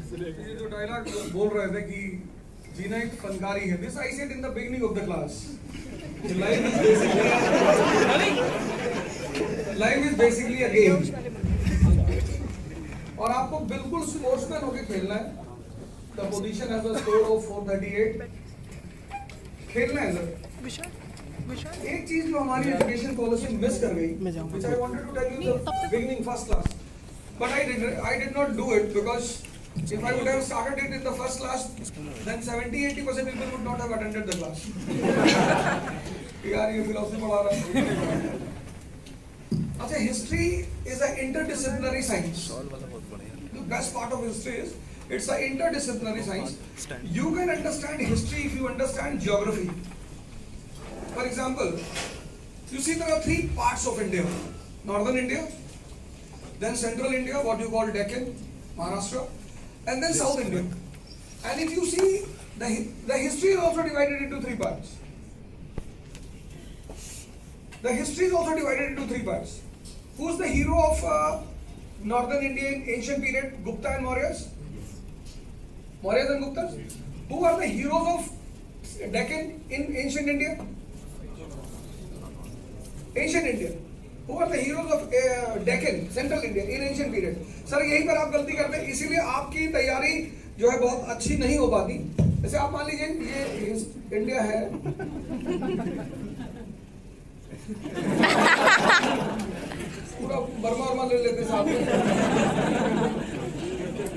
ये जो डायलॉग बोल रहे थे कि जीना एक फनकारी है, this I said in the beginning of the class. Life is basically a game और आपको बिल्कुल स्पोर्ट्समैन होकर खेलना है। The position has a score of 438, खेलना है सर। एक चीज जो हमारी एजुकेशन पॉलिसी मिस कर गई, which I wanted to tell you in the beginning first class, but I did not do it because if I would have started it in the first class, then 70-80% people would not have attended the class. यार ये philosophy पढ़ा रहा है। अच्छा, history is an interdisciplinary science. The best part of history is it's an interdisciplinary science. You can understand history if you understand geography. For example, you see there are 3 parts of India: Northern India, then Central India, what you call Deccan, Maharashtra, and then South India. And if you see the history is also divided into 3 parts. The history is also divided into 3 parts. Who's the hero of Northern India in ancient period? Gupta and Mauryas. Mauryas and Guptas. Who are the heroes of Deccan in ancient India? Ancient India. Who are the heroes of Deccan, Central India in ancient period? Sir यहीं पर आप गलती करते हैं, इसीलिए आपकी तैयारी जो है बहुत अच्छी नहीं हो पाती। जैसे आप मान लीजिए ये इंडिया है, पूरा बर्मा ले लेते साथ में,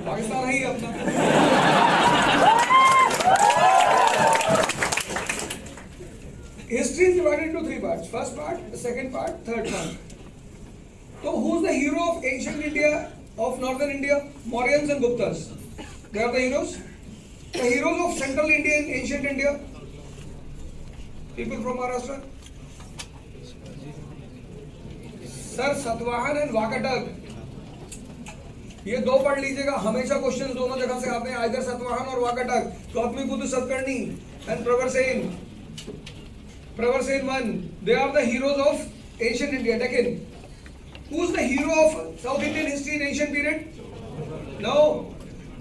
पाकिस्तान है ही अपना। History is divided into 3 parts. First part, second part, third part. So who's the hero of ancient India, of Northern India? Mauryans and Guptas. They are the heroes. The heroes of Central India in ancient India? People from Maharashtra. Sir, Satavahan and Vakatag. ये 2 पढ़ लीजिएगा, हमेशा question दोनों जगह से आते हैं, either Satavahana और Vakataka. Gautamiputra Satakarni and Pravarsen 1, they are the heroes of ancient India, Deccan. Who's the hero of South Indian history in ancient period? No,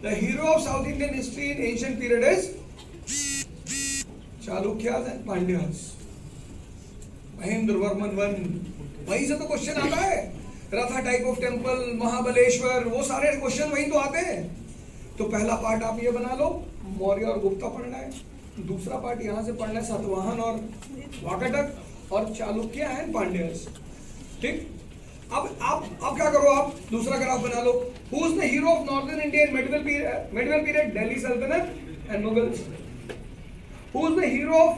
the hero of South Indian history in ancient period is Chalukyas and Pandyas. Mahendravarman 1, वहीं से तो question आता है। रथा type of temple, Mahabaleshwar, वो सारे question वहीं तो आते हैं। तो पहला पार्ट आप ये बना लो, मौर्य और गुप्ता पढ़ना है। दूसरा पार्ट यहाँ से पढ़ना है, सातवाहन और वाकाटक, और चालुक्य एंड पांड्यस। ठीक, अब क्या करो, आप दूसरा ग्राफ बना लो। Who is the hero of northern India in medieval period? Delhi Saltanat and Mughals. Who is the hero of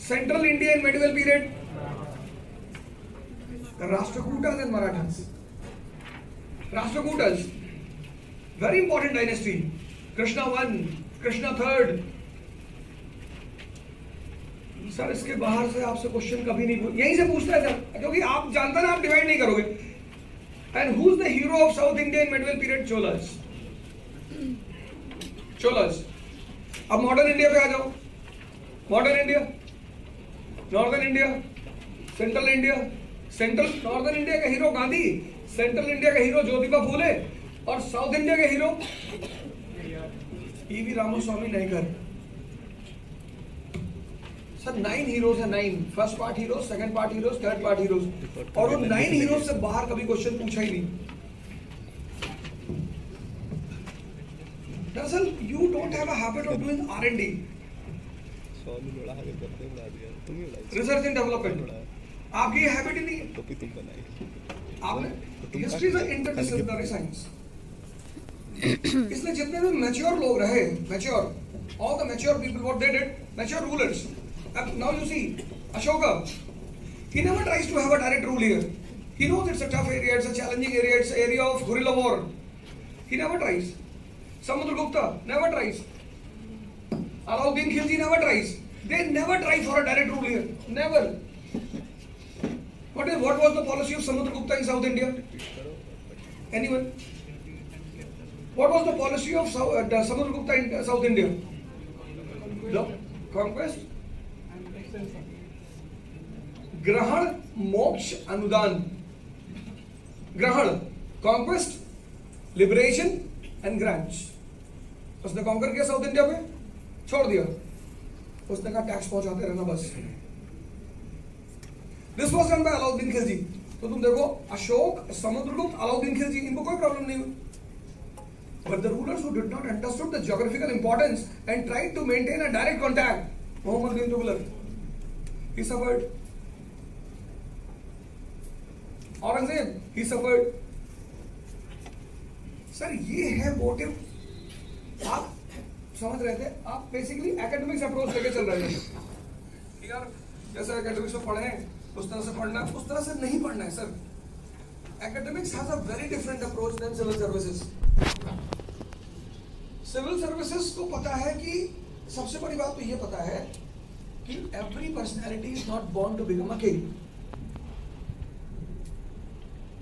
central India in medieval period? Rashtrakutas and Marathas. Rashtrakutas, very important dynasty. Krishna 1, Krishna 3rd. Sir इसके बाहर से आपसे question कभी नहीं यहीं से पूछता है सर, क्योंकि आप जानते ना, आप डिवाइड नहीं करोगे। And who is the hero of south India in medieval period? Cholas. अब मॉडर्न इंडिया पे आ जाओ। Modern India, northern India, central India. Northern India का हीरो गांधी, सेंट्रल इंडिया का हीरो ज्योतिबा फूले, और साउथ इंडिया के hero EV Ramaswamy Naicker. Sir 9 heroes है, 9। First part heroes, second part heroes, third part heroes, और वो 9 हीरोज से बाहर कभी क्वेश्चन पूछा ही नहीं। दरअसल you don't have a habit of doing R&D, research and development. आपकी ये हैबिट ही नहीं है। आपने हिस्ट्री इज इंटरडिसिप्लिनरी साइंस, इसलिए जितने भी मैच्योर लोग रहे, mature, all the mature people, what they did, mature rulers. Now you see, Ashoka, he never tries to have a direct rule here. He knows it's a tough area, it's a challenging area, it's an area of guerrilla war. He never tries. Samudragupta never tries. Alauddin Khilji never tries. They never try for a direct rule here. Never. What was the policy of Samudragupta in South India? Anyone? What was the policy of Samudragupta in South India? The conquest, ग्रहण, मोक्ष, अनुदान। ग्रहण, conquest, liberation, and ग्रांच। उसने conquer किया south India में, छोड़ दिया, उसने कहा टैक्स पहुंचाते रहना बस। This was done by Alauddin Khilji. तो तुम देखो अशोक, समुद्रगुप्त, अलाउद्दीन खिलजी, इनको कोई प्रॉब्लम नहीं हुई। But the rulers who did not understood the geographical importance and tried to maintain a direct contact, Muhammad bin Tughlaq, he suffered. Aurangzeb, he suffered. Sir ये है motive. आप समझ रहे थे, आप बेसिकली एकेडमिक्स अप्रोच लेके चल रहे थे यार, जैसे एकेडमिक्स में पढ़े उस तरह से पढ़ना है, उस तरह से नहीं पढ़ना है sir. Academics has a very different approach than civil services. Civil services को पता है कि सबसे बड़ी बात तो ये पता है कि every personality is not born to become a king.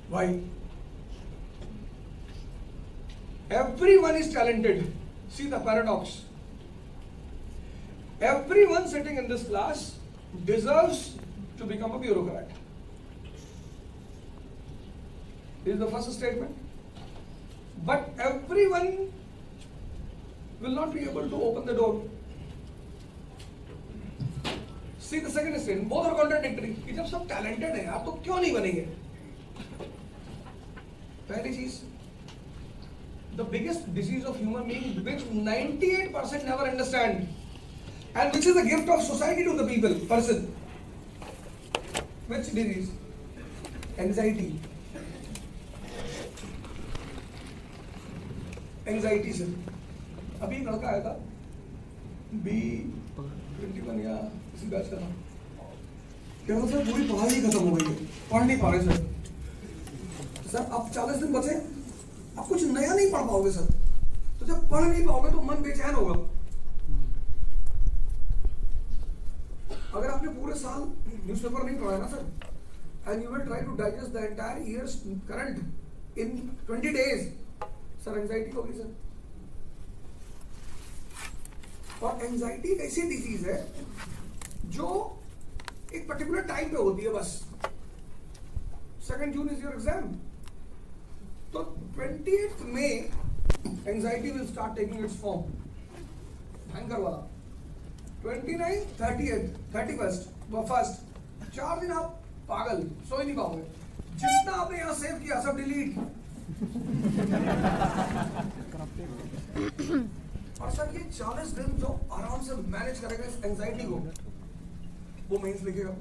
Why? Everyone is talented. See the paradox. Everyone sitting in this class deserves to become a bureaucrat. This is the first statement. But everyone will not be able to open the door. See the second statement. Both are contradictory. कि जब सब talented हैं आप तो क्यों नहीं बनेंगे? पहली चीज, the biggest disease of human being which 98% never understand and which is a gift of society to the people person, which disease? Anxiety. Anxiety से अभी एक लड़का आया था B21 या किसी बैच का था, क्या था सर पूरी पढ़ाई ही खत्म हो गई है, पढ़ नहीं पा रहे सर अब 40 दिन बचे, आप कुछ नया नहीं पढ़ पाओगे सर। तो जब पढ़ नहीं पाओगे तो मन बेचैन होगा। अगर आपने पूरे साल न्यूज़पेपर नहीं पढ़ा ना sir, and you will try to digest the entire years current in 20 days, sir anxiety होगी सर। और एंजाइटी एक ऐसी डिजीज है जो एक पर्टिकुलर टाइम पे होती है बस। 2 जून इज योर एग्जाम, तो 28th May anxiety will start taking it's form, भयंकर वाला। 29th, 30th, 31st, 1st, 4 दिन आप पागल, सो ही नहीं पाओगे। जितना आपने यहाँ सेव किया सब डिलीट। और सर ये 40 दिन जो आराम से मैनेज करेगा इस एंजाइटी को, वो मेंस लिखेगा।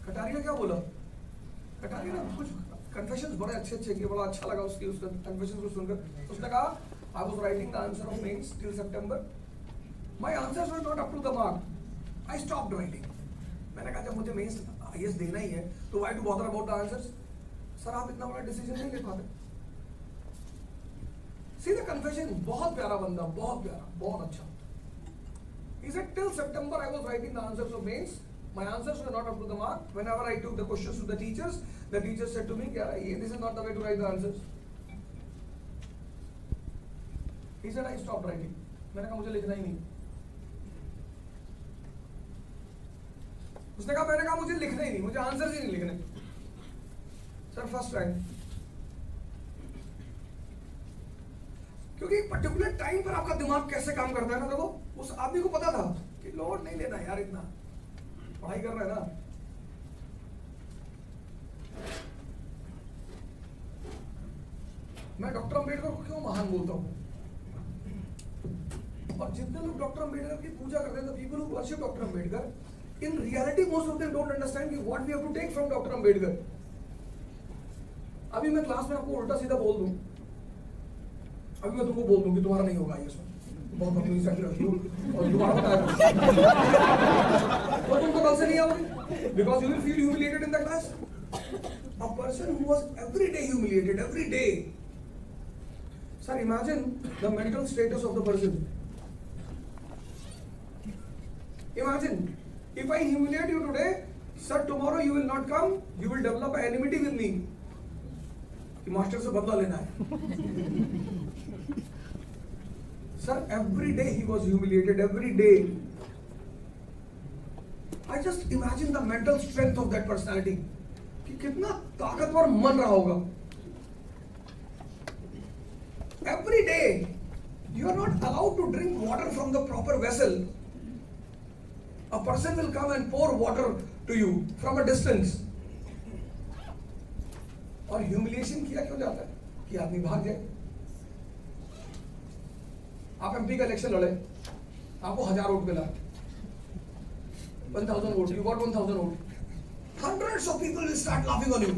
कटारी ने क्या बोला? कटारी ने कुछ कन्फेशंस बड़े अच्छे किए, बड़ा अच्छा लगा उसकी उसका कन्फेशंस को सुनकर। उसने कहा I was writing the answer of mains till September, my answers were not up to the mark, I stopped writing. मैंने कहा जब मुझे मेंस आईएएस देना ही है तो why to bother about the answers. Sir आप इतना बड़ा डिसीजन नहीं ले पाते। सी द कन्फेशन, बहुत प्यारा बंदा, बहुत प्यारा, बहुत अच्छा। He said till September I was writing the answers of mains. My answers were not up to the mark. Whenever I took the questions to the teachers said to me, this is not the way to write the answers. He said I stopped writing. मैंने कहा मुझे लिखना ही नहीं। उसने कहा मैंने कहा मुझे लिखना ही नहीं, मुझे आंसर्स ही नहीं लिखने। सर फर्स्ट टाइम, क्योंकि एक पर्टिकुलर टाइम पर आपका दिमाग कैसे काम करता है ना, देखो उस आदमी को पता था कि लोड नहीं लेना यार, इतना पढ़ाई कर रहा है ना। मैं डॉक्टर अंबेडकर को क्यों महान बोलता हूं, और जितने लोग डॉक्टर अंबेडकर की पूजा करते हैं, people who worship doctor Ambedkar, in reality most of them don't understand कि what we have to take from doctor Ambedkar. अभी मैं क्लास में आपको उल्टा सीधा बोल दूं, अभी मैं तुमको बोल दूं कि तुम्हारा नहीं होगा ये, बहुत बदतमीजी से रखी हो और दोबारा बताया तो तुमको कल से नहीं आओगे, because you will feel humiliated in the class. A person who was every day humiliated, every day. Sir imagine the mental status of the person. Imagine if I humiliate you today, sir tomorrow you will not come, you will develop enmity with me, कि master से बदला लेना है। Sir, every day he was humiliated, every day. I just imagine the mental strength of that personality. कि कितना ताकतवर मन रहा होगा। every day you are not allowed to drink water from the proper vessel. A person will come and pour water to you from a distance. और humiliation किया क्यों जाता है कि आदमी भाग जाए. आप एमपी का इलेक्शन लड़े, आपको 1000 वोट मिला, 1000 vote, you got 1000 vote. Hundreds of people will start laughing on you.